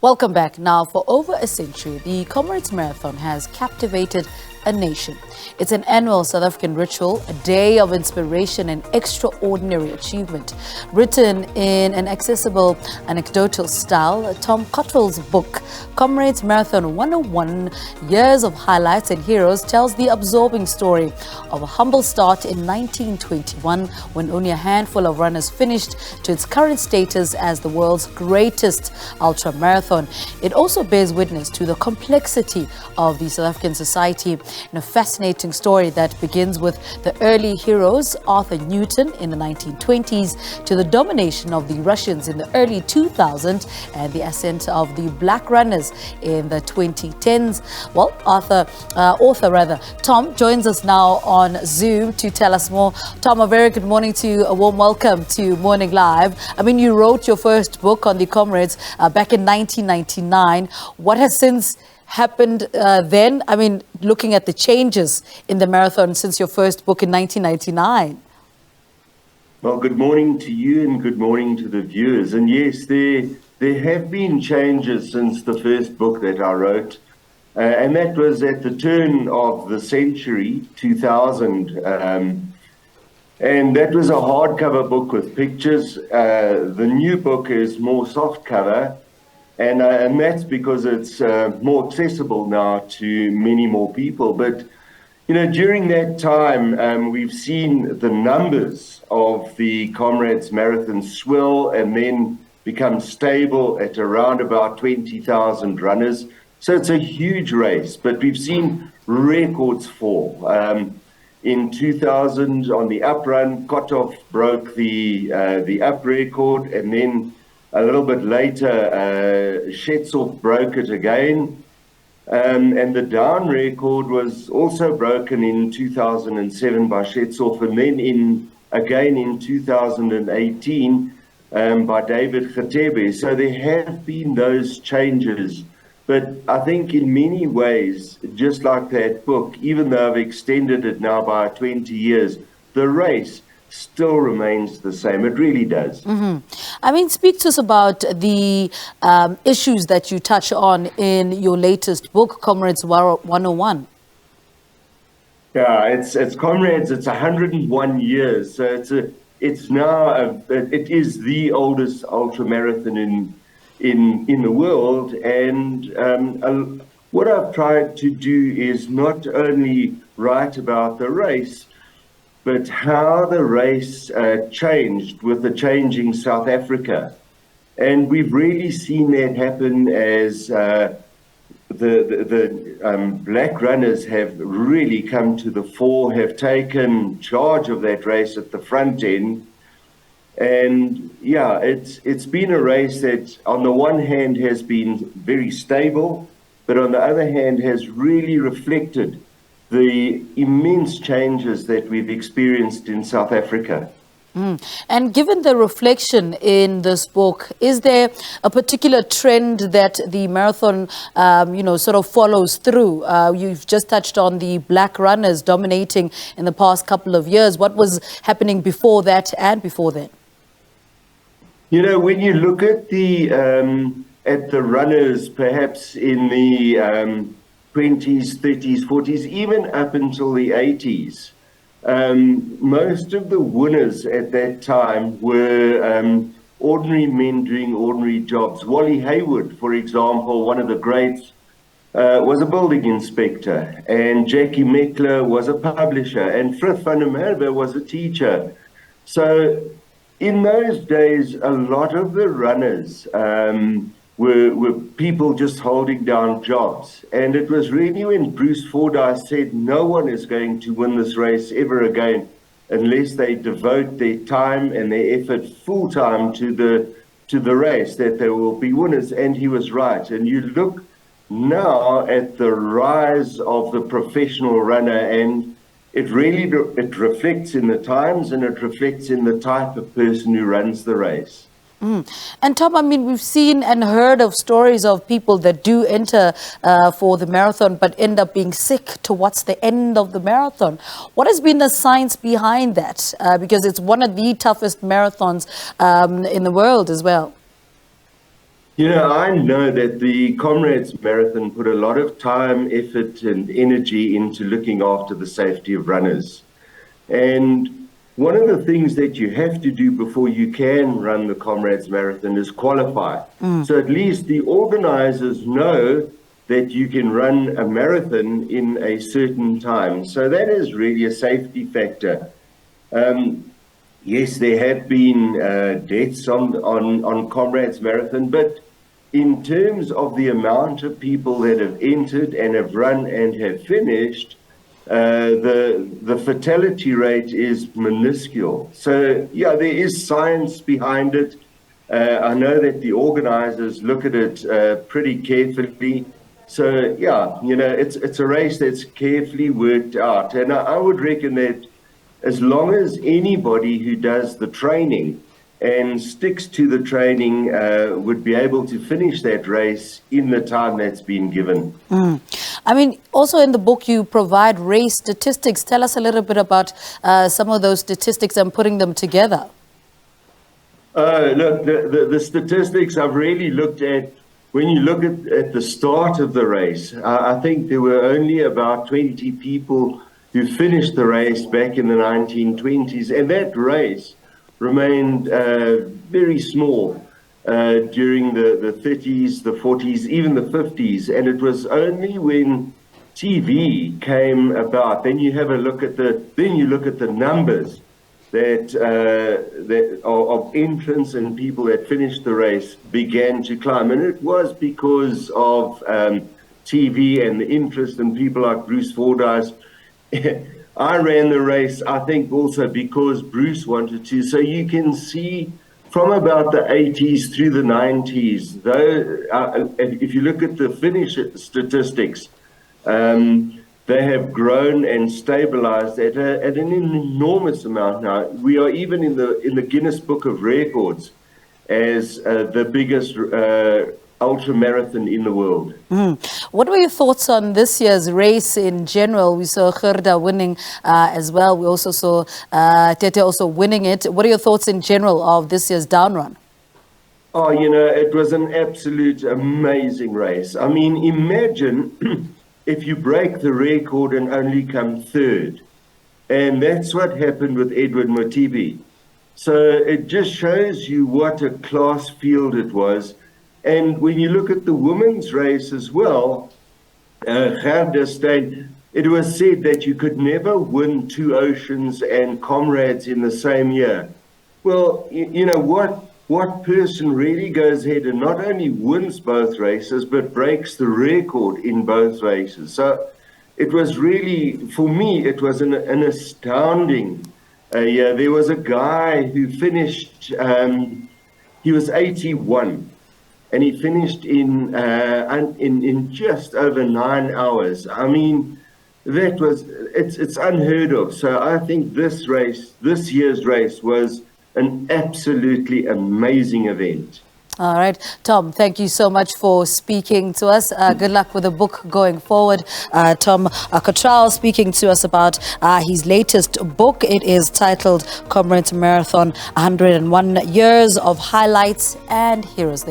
Welcome back. Now, for over a century, the Comrades Marathon has captivated a nation. It's an annual South African ritual, a day of inspiration and extraordinary achievement. Written in an accessible, anecdotal style, Tom Cottrell's book, Comrades Marathon 101 Years of Highlights and Heroes, tells the absorbing story of a humble start in 1921 when only a handful of runners finished to its current status as the world's greatest ultra-marathon. It also bears witness to the complexity of the South African society in a fascinating story that begins with the early heroes, Arthur Newton in the 1920s, to the domination of the Russians in the early 2000s and the ascent of the black runners in the 2010s. Well, author Tom joins us now on Zoom to tell us more. Tom, a very good morning to you. A warm welcome to Morning Live. I mean, you wrote your first book on the Comrades back in 1999. What has since happened then? I mean, looking at the changes in the marathon since your first book in 1999. Well, good morning to you and good morning to the viewers. And yes, there have been changes since the first book that I wrote. And that was at the turn of the century, 2000. And that was a hardcover book with pictures. The new book is more soft cover. And that's because it's more accessible now to many more people. But, you know, during that time, we've seen the numbers of the Comrades Marathon swell and then become stable at around about 20,000 runners. So it's a huge race, but we've seen records fall. In 2000, on the up run, Cottrell broke the up record, and then a little bit later, Cottrell broke it again. And the down record was also broken in 2007 by Cottrell, and then again in 2018 by David Cottrell. So there have been those changes. But I think in many ways, just like that book, even though I've extended it now by 20 years, the race still remains the same. It really does. Mm-hmm. I mean, speak to us about the issues that you touch on in your latest book, Comrades 101. Yeah, it's Comrades. It's 101 years. So it is the oldest ultra marathon in the world. And what I've tried to do is not only write about the race, but how the race changed with the changing South Africa. And we've really seen that happen as the black runners have really come to the fore, have taken charge of that race at the front end. And yeah, it's been a race that on the one hand has been very stable, but on the other hand has really reflected the immense changes that we've experienced in South Africa. And given the reflection in this book, is there a particular trend that the marathon, sort of follows through? You've just touched on the black runners dominating in the past couple of years. What was happening before that and before then? You know, when you look at the runners, perhaps in the 20s, 30s, 40s, even up until the 80s, most of the winners at that time were ordinary men doing ordinary jobs. Wally Hayward, for example, one of the greats, was a building inspector, and Jackie Meckler was a publisher, and Frith van der Merwe was a teacher. So in those days, a lot of the runners were people just holding down jobs. And it was really when Bruce Fordyce said no one is going to win this race ever again unless they devote their time and their effort full time to the race, that there will be winners. And he was right. And you look now at the rise of the professional runner, and it reflects in the times, and it reflects in the type of person who runs the race. And Tom, I mean, we've seen and heard of stories of people that do enter for the marathon but end up being sick towards the end of the marathon. What has been the science behind that? Because it's one of the toughest marathons in the world as well. I know that the Comrades Marathon put a lot of time, effort, and energy into looking after the safety of runners. And one of the things that you have to do before you can run the Comrades Marathon is qualify. So at least the organizers know that you can run a marathon in a certain time. So that is really a safety factor. Yes, there have been deaths on Comrades Marathon, but in terms of the amount of people that have entered and have run and have finished, the fatality rate is minuscule. So, yeah, there is science behind it. I know that the organizers look at it pretty carefully. So, yeah, it's a race that's carefully worked out. And I would reckon that as long as anybody who does the training and sticks to the training would be able to finish that race in the time that's been given. I mean, also in the book, you provide race statistics. Tell us a little bit about some of those statistics and putting them together. Look, the statistics I've really looked at, when you look at the start of the race, I think there were only about 20 people who finished the race back in the 1920s, and that race remained very small during the 30s, the 40s, even the 50s, and it was only when TV came about, then you look at the numbers that of entrants and people that finished the race began to climb, and it was because of TV and the interest in people like Bruce Fordyce. I ran the race, I think, also because Bruce wanted to. So you can see from about the 80s through the 90s, though, if you look at the finish statistics, they have grown and stabilized at an enormous amount now. We are even in the Guinness Book of Records as the biggest ultra marathon in the world. What were your thoughts on this year's race in general? We saw Gerda winning as well. We also saw Tete also winning it. What are your thoughts in general of this year's down run? Oh, it was an absolute amazing race. I mean, imagine if you break the record and only come third. And that's what happened with Edward Motibi. So it just shows you what a class field it was. And when you look at the women's race as well, Gerda stayed. It was said that you could never win two Oceans and Comrades in the same year. Well, you know what person really goes ahead and not only wins both races, but breaks the record in both races? So it was really, for me, it was an astounding year. There was a guy who finished, he was 81. And he finished in just over 9 hours. I mean, it's unheard of. So I think this year's race was an absolutely amazing event. All right, Tom, thank you so much for speaking to us. Good luck with the book going forward. Tom Cottrell speaking to us about his latest book. It is titled Comrades Marathon, 101 Years of Highlights and Heroes.